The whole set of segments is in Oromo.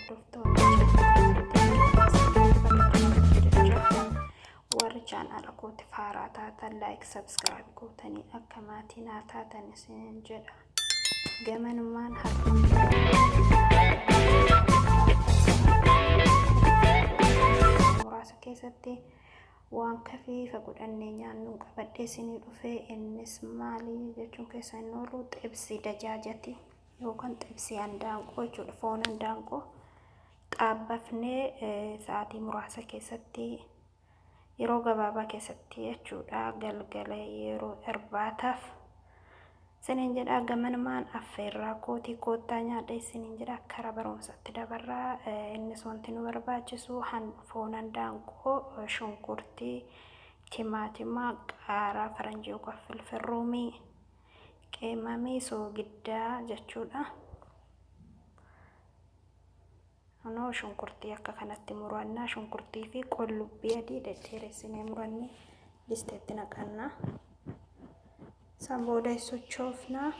hordoftoonni warri chaanaala kootiif haaraa taatan like subscribe gootanii akka maatii naa taatan isin jedha. Gamanumaan muraasa keessatti waan kafiifa godhannee nyaannu qabadhee isinii dhufee innis maali jechuun keessan oolu xibsii dajaajati yookaan xibsii handaanqoo jechuudha. Foon handaanqoo xaabbafnee sa'aatii muraasa keessatti yeroo gabaabaa keessatti jechuudha galgala yeroo irbaataaf isiniin jedha. Gamanumaan affeerraa kootii koottaa nyaadha isiniin jedha. Karaa barumsaatti dabarraa. Innis wanti nu barbaachisu foon handaanqoo, shunkurtii, timaatima, qaaraa faranjii yookaan filfil ruumii, qeemamii soogiddaa jechuudha. Anoo shunkurtii akka kanatti muranna. Shunkurtii fi qullubbii adii dhedheeressinee murannee disteetti naqanna. San booda sochoofna.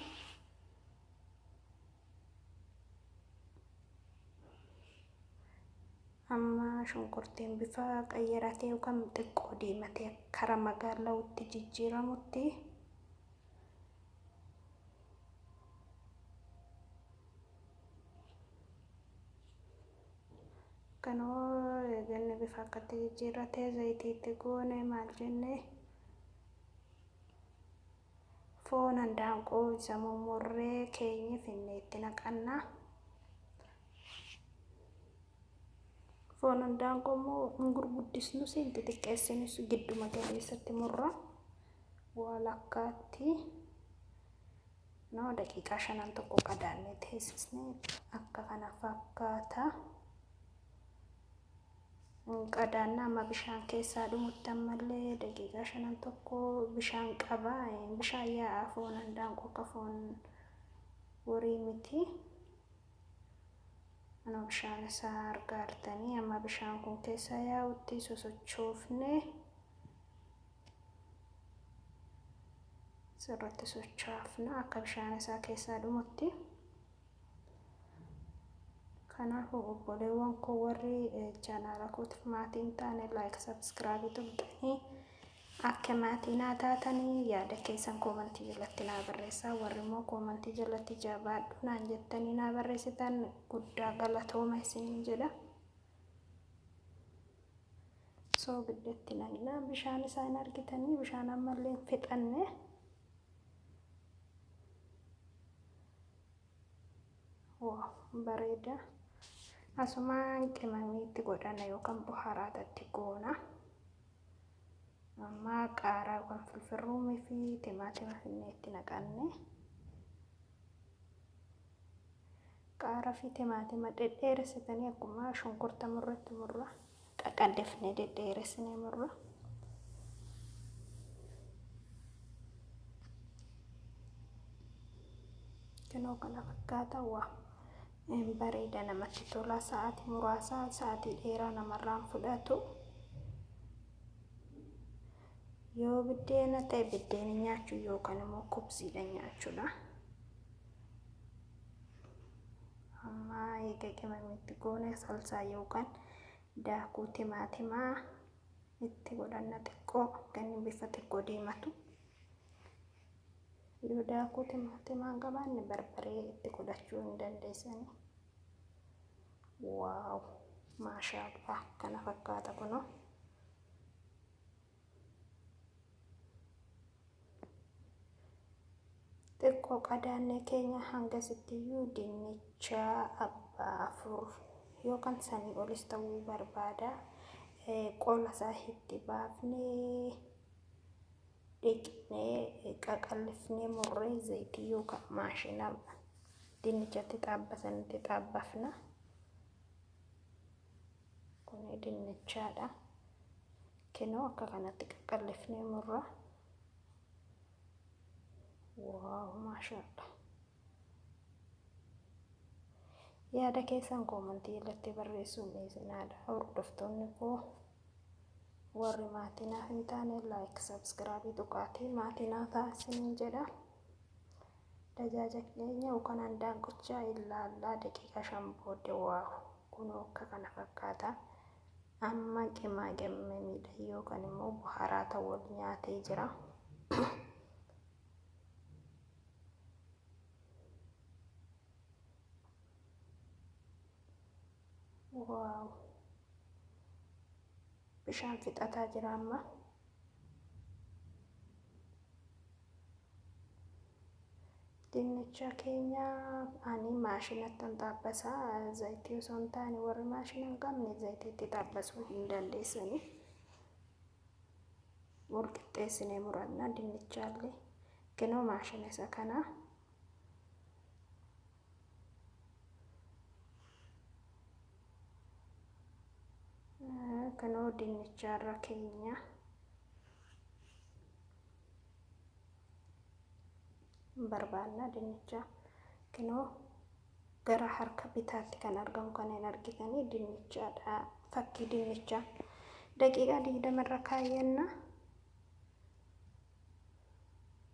Amma shunkurtiin bifa qayyaratee yookaan xiqqoo diimatee karaa magaalaatti jijjiiramutti kanoo eeganne bifa akkatti jijjiirratee zayitiitti goone maal jennee foon handaanqoo isa mummurree keenya finnee itti naqanna. Foon handaanqoo immoo gurguddisnu siinti xiqqeessinis gidduma galeessatti murra walakkaatti daqiiqaa 5 tokko qadaannee teessisnee akka kana fakkaata. Qadaannaa amma bishaan keessaa dhumutti ammallee daqiiqaa 5 tokko bishaan qaba. Bishaan yaa'aa foon handaanqoo akka foon horii miti. Anoo bishaan isaa argaa jirtanii amma bishaan kun keessa yaa'utti sosochoofne sirriitti sochoofna akka bishaan isaa keessaa dhumutti. Kanaafuu obboleewwan koo warri chaanaala kootiif maatii hin taane like subscribe godhanii akka maatii naa taatanii yaada keessan koomentii jalatti naa barreessaa. Warri immoo koomentii jalatti jabaadhu naan jettanii naa barreessitan guddaa galatooma isiniin jedha. Soogiddaatti naqna. Bishaan isaa hin argitanii bishaan ammallee hin fixanne. Bareeda. Asumaan qimamiitti godhana yookaan buharaatatti goona. Amma qaaraa yookaan filfil ruumii fi timaatima finnee itti naqanne. Qaaraa fi timaatima dhedheeressitanii akkuma shunkurta murratti murra. Qaqaddefnee dhedheeressinee murra. Kanoo kana fakkaata bareeda namatti tola. Sa'aatii muraasa sa'aatii dheeraa namarraan fudhatu. Yoo biddeena ta'e biddeena nyaachuu yookaan immoo kubsiidha nyaachuudha. Amma eega qimamiitti goone salsaa yookaan daakuu timaatimaa itti godhanna xiqqoo ganni bifa xiqqoo diimatu. Yoo daakuu timaatimaa hin qabaanne barbaree itti godhachuu hin dandeessanii. Waaw maashaallah kana fakkaata kunoo. Xiqqoo qadaannee keenya hangasittiyyuu dinnicha abbaa 4 yookaan sanii olis ta'uu barbaada. Qola isaa itti baafnee dhiqnee qaqallifnee murree zayitii yookaan maashina dinnichatti xaabbasanitti xaabbafna. Kun dinnichaadha. Kinoo akka kanatti qaqallifnee murra. Waaw maashaallah. Yaada keessan koomentii jalatti barreessuun dhiisinaadha. Hordoftoonni koo warri maatii naaf hin taane like subscribe tuqaatii maatii naa taasisan jedha. Tajaajila keenya yookaan handaanqichaa ilaallaa daqiiqaa 5 booda waaw kunoo akka kana fakkaata. Amma qimaaqamee miidhagee yookaan immoo buhaaraata wal nyaatee jira. Waaw! Bishaan fixataa jira amma. Dinnicha keenya ani maashinatti xaabbasaa zayitii osoo hin taane warri maashina hin qabne zayitiitti xaabbasuu hin dandeessani. Wal qixxeessinee muranna dinnichaallee kunoo maashina isa kana. Kunoo dinnicharra keenya barbaanna dinnicha kunoo gara harka bitaatti kan argamu kan hin argitanii dinnichaadha. Fakkii dinnichaa daqiiqaa 20 irra kaayyanna.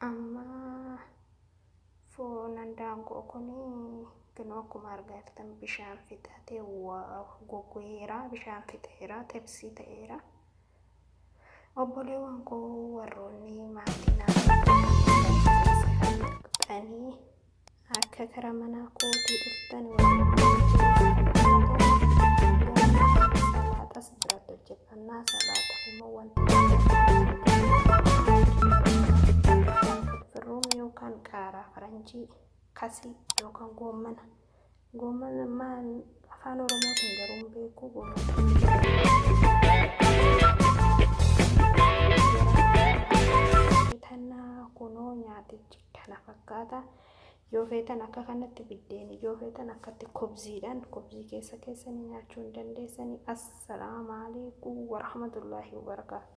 Amma foon handaanqoo kunii kunoo akkuma argaa jirtan bishaan fixatee waaw goggogeera, bishaan fixeera, tepsii ta'eera. Obboleewwan koo warroonni maatii naannoo akka karaa mana kootii dhuftan salaaxas biratti hojjetannaa. Salaaxa immoo firroom yookaan qaaraa faranjii kasii yookaan goommana. Goommana maan afaan oromootiin garuu hin beeku. Kunoo nyaatichi kana fakkaata. Yoo feetan akka kanatti biddeeni, yoo feetan akkatti kobziidhaan kobzii keessanii nyaachuu hin dandeessanii. Assalaamu alaikum warahmatullaahi wabarakaatuh.